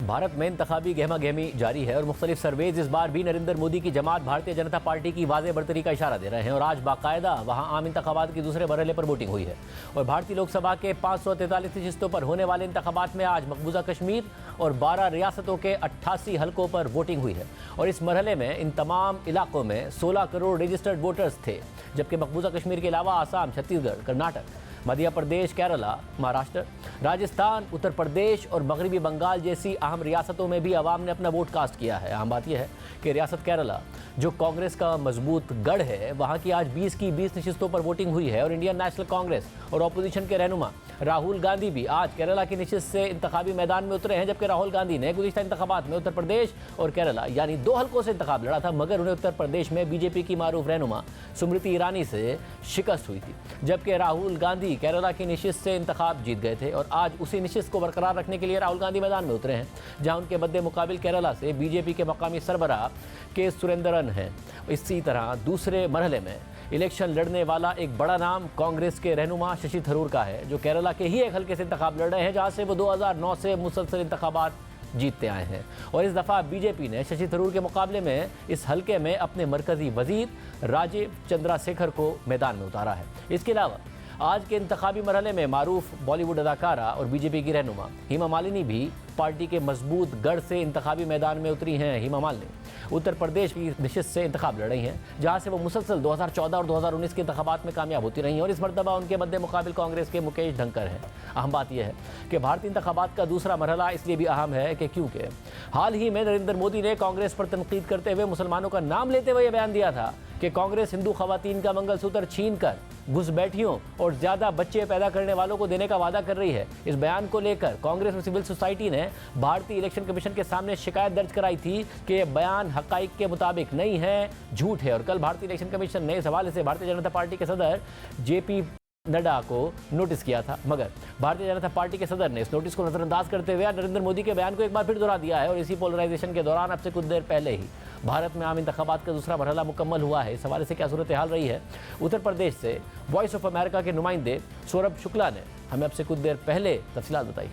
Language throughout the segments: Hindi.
भारत में इंतखाबी गहमा गहमी जारी है और मुख्तलिफ सर्वेज इस बार भी नरेंद्र मोदी की जमात भारतीय जनता पार्टी की वाज़ेह बढ़तरी का इशारा दे रहे हैं और आज बाकायदा वहां आम इंतखाबात की दूसरे मरहले पर वोटिंग हुई है। और भारतीय लोकसभा के 543 नशिस्तों पर होने वाले इंतखाबात में आज मकबूजा कश्मीर और 12 रियासतों के 88 हलकों पर वोटिंग हुई है और इस मरहले में इन तमाम इलाकों में 16 करोड़ रजिस्टर्ड वोटर्स थे, जबकि मकबूजा कश्मीर के अलावा आसाम, छत्तीसगढ़, कर्नाटक, मध्य प्रदेश, केरला, महाराष्ट्र, राजस्थान, उत्तर प्रदेश और मगरबी बंगाल जैसी अहम रियासतों में भी आवाम ने अपना वोट कास्ट किया है। अहम बात यह है कि रियासत केरला, जो कांग्रेस का मजबूत गढ़ है, वहां की आज 20 की 20 नशिस्तों पर वोटिंग हुई है और इंडियन नेशनल कांग्रेस और अपोजिशन के रहनुमा राहुल गांधी भी आज केरला की नशिस्त से इंतखाबी मैदान में उतरे हैं, जबकि राहुल गांधी ने गुज़िश्ता इंतखाबात में उत्तर प्रदेश और केरला यानी 2 हलकों से इंतखाब लड़ा था, मगर उन्हें उत्तर प्रदेश में बीजेपी की मारूफ रहनुमा स्मृति ईरानी से शिकस्त हुई थी, जबकि राहुल गांधी केरला की नशिस्त से इंतखाब जीत गए थे। और आज उसी नशिस्त को बरकरार रखने के लिए राहुल गांधी मैदान में उतरे हैं, जहां उनके मद्दे मुकाबिल केरला से बीजेपी के मकामी सरबराह के सुरेंद्रन हैं। इसी तरह दूसरे मरहले में इलेक्शन लड़ने वाला एक बड़ा नाम कांग्रेस के रहनुमा शशि थरूर का है, जो केरला के ही एक हल्के से इंतखाब लड़ रहे हैं, जहां से वो 2009 से मुसलसल इंतखाबात जीतते आए हैं। और इस दफ़ा बीजेपी ने शशि थरूर के मुकाबले में इस हल्के में अपने मरकजी वजीर राजीव चंद्रशेखर को मैदान में उतारा है। इसके अलावा आज के इंतखाबी मरहले में मारूफ बॉलीवुड अदाकारा और बीजेपी की रहनुमा हेमा मालिनी भी पार्टी के मजबूत गढ़ से इंतखाबी मैदान में उतरी हैं। हेमा मालिनी उत्तर प्रदेश की नशिस्त से इंतखाब लड़ रही हैं, जहां से वो मुसलसल 2014 और 2019 के इंतखाबात में कामयाब होती रही हैं और इस मरतबा उनके मद्दे मुकाबिल कांग्रेस के मुकेश धनकर हैं। अहम बात यह है कि भारतीय इंतखाबात का दूसरा मरहला इसलिए भी अहम है कि क्योंकि हाल ही में नरेंद्र मोदी ने कांग्रेस पर तनकीद करते हुए मुसलमानों का नाम लेते हुए यह बयान दिया था कि कांग्रेस हिंदू खवातीन का मंगलसूत्र छीन कर घुसपैठियों और ज्यादा बच्चे पैदा करने वालों को देने का वादा कर रही है। इस बयान को लेकर कांग्रेस और सिविल सोसाइटी ने भारतीय इलेक्शन कमीशन के सामने शिकायत दर्ज कराई थी कि यह बयान हकाइक के मुताबिक नहीं है, झूठ है। और कल भारतीय इलेक्शन कमीशन ने इस हवाले से भारतीय जनता पार्टी के सदर जेपी नड्डा को नोटिस किया था, मगर भारतीय जनता पार्टी के सदर ने इस नोटिस को नजरअंदाज करते हुए नरेंद्र मोदी के बयान को एक बार फिर दोहरा दिया है। और इसी पोलराइजेशन के दौरान अब से कुछ देर पहले ही भारत में आम इंतखाबात का दूसरा मरहला मुकम्मल हुआ है। इस हवाले से क्या सूरत हाल रही है, उत्तर प्रदेश से वॉइस ऑफ अमेरिका के नुमाइंदे सौरभ शुक्ला ने हमें अब से कुछ देर पहले तफसीलात बताई।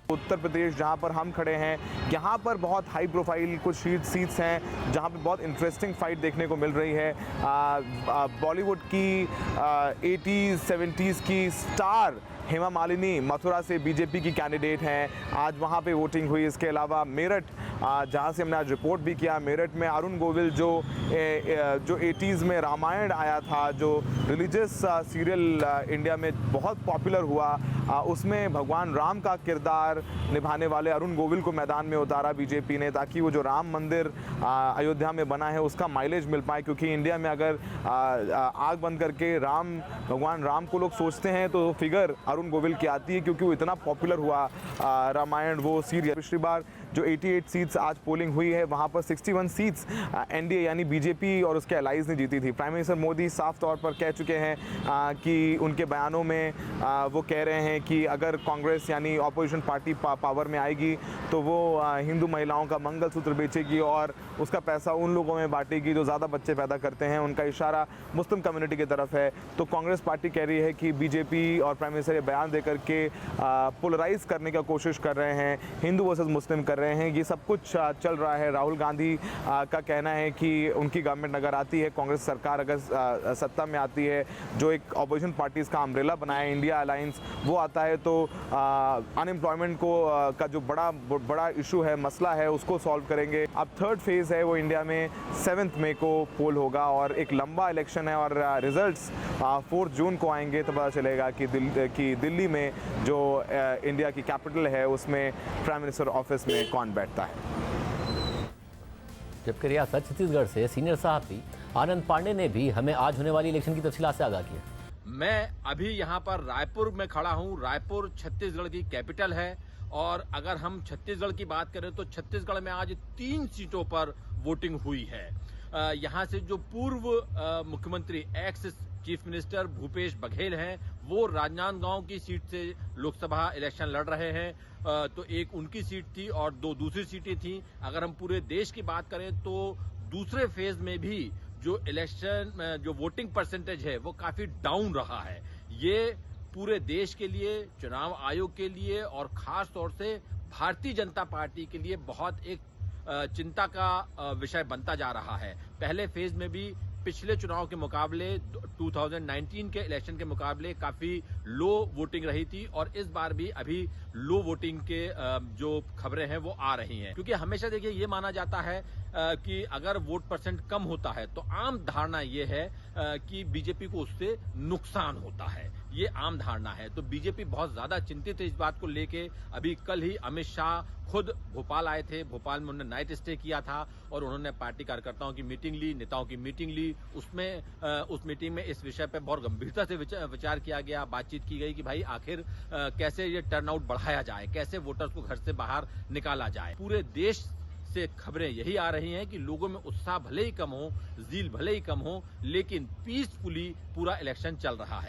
उत्तर प्रदेश जहां पर हम खड़े हैं, यहाँ पर बहुत हाई प्रोफाइल कुछ सीट्स हैं जहां पर बहुत इंटरेस्टिंग फाइट देखने को मिल रही है। बॉलीवुड की 80s 70s की स्टार हेमा मालिनी मथुरा से बीजेपी की कैंडिडेट हैं, आज वहाँ पे वोटिंग हुई। इसके अलावा मेरठ, जहाँ से हमने आज रिपोर्ट भी किया, मेरठ में अरुण गोविल जो 80s में रामायण आया था, जो रिलीजियस सीरियल इंडिया में बहुत पॉपुलर हुआ, उसमें भगवान राम का किरदार निभाने वाले अरुण गोविल को मैदान में उतारा बीजेपी ने, ताकि वो जो राम मंदिर अयोध्या में बना है उसका माइलेज मिल पाए। क्योंकि इंडिया में अगर आग बंद करके भगवान राम को लोग सोचते हैं तो फिगर अरुण गोविल की आती है, क्योंकि वो इतना पॉपुलर हुआ रामायण वो सीरियल। पिछली बार जो 88 सीट्स आज पोलिंग हुई है, वहाँ पर 61 सीट्स एनडीए यानी बीजेपी और उसके अलाइज ने जीती थी। प्राइम मिनिस्टर मोदी साफ तौर पर कह चुके हैं कि उनके बयानों में वो कह रहे हैं कि अगर कांग्रेस यानी ऑपोजिशन पार्टी पावर में आएगी तो वो हिंदू महिलाओं का मंगलसूत्र बेचेगी और उसका पैसा उन लोगों में बांटेगी जो ज़्यादा बच्चे पैदा करते हैं। उनका इशारा मुस्लिम कम्युनिटी की तरफ है। तो कांग्रेस पार्टी कह रही है कि बीजेपी और प्राइम मिनिस्टर ये बयान दे करके पोलराइज करने का कोशिश कर रहे हैं, हिंदू वर्सेस मुस्लिम कर रहे हैं। ये सब कुछ चल रहा है। राहुल गांधी का कहना है कि उनकी गवर्नमेंट अगर आती है, कांग्रेस सरकार अगर सत्ता में आती है, जो एक ऑपोजिशन पार्टीज़ का अम्ब्रेला बनाया इंडिया अलायंस, वो आता है तो अनएम्प्लॉयमेंट को का जो बड़ा इशू है, मसला है, उसको सॉल्व करेंगे। अब थर्ड फेज़ है वो इंडिया में 7 मई को पोल होगा और एक लंबा इलेक्शन है और रिजल्ट्स 4 जून को आएंगे तो पता चलेगा कि दिल्ली में जो इंडिया की कैपिटल है उसमें प्राइम मिनिस्टर ऑफिस में कौन बैठता है। जबकि रियासत छत्तीसगढ़ से सीनियर सहाफ़ी आनंद पांडे ने भी हमें आज होने वाली इलेक्शन की तफसीलात से आगाह किया। मैं अभी यहाँ पर रायपुर में खड़ा हूँ। रायपुर छत्तीसगढ़ की कैपिटल है और अगर हम छत्तीसगढ़ की बात करें तो छत्तीसगढ़ में आज 3 सीटों पर वोटिंग हुई है। यहाँ से जो पूर्व मुख्यमंत्री ex chief minister Bhupesh Baghel हैं, वो राजनांदगांव की सीट से लोकसभा इलेक्शन लड़ रहे हैं। तो एक उनकी सीट थी और 2 दूसरी सीटें थी। अगर हम पूरे देश की बात करें तो दूसरे फेज में भी जो इलेक्शन जो वोटिंग परसेंटेज है वो काफी डाउन रहा है। ये पूरे देश के लिए, चुनाव आयोग के लिए और खास तौर से भारतीय जनता पार्टी के लिए बहुत एक चिंता का विषय बनता जा रहा है। पहले फेज में भी पिछले चुनाव के मुकाबले 2019 के इलेक्शन के मुकाबले काफी लो वोटिंग रही थी और इस बार भी अभी लो वोटिंग के जो खबरें हैं वो आ रही हैं, क्योंकि हमेशा देखिए ये माना जाता है कि अगर वोट परसेंट कम होता है तो आम धारणा ये है कि बीजेपी को उससे नुकसान होता है, ये आम धारणा है। तो बीजेपी बहुत ज्यादा चिंतित है इस बात को लेके। अभी कल ही अमित शाह खुद भोपाल आए थे, भोपाल में उन्होंने नाइट स्टे किया था और उन्होंने पार्टी कार्यकर्ताओं की मीटिंग ली, नेताओं की मीटिंग ली। उस मीटिंग में इस विषय पर बहुत गंभीरता से विचार किया गया, बातचीत की गई कि भाई आखिर कैसे ये टर्नआउट बढ़ाया जाए, कैसे वोटर्स को घर से बाहर निकाला जाए। पूरे देश से खबरें यही आ रही हैं कि लोगों में उत्साह भले ही कम हो, ज़ील भले ही कम हो, लेकिन पीसफुली पूरा इलेक्शन चल रहा है।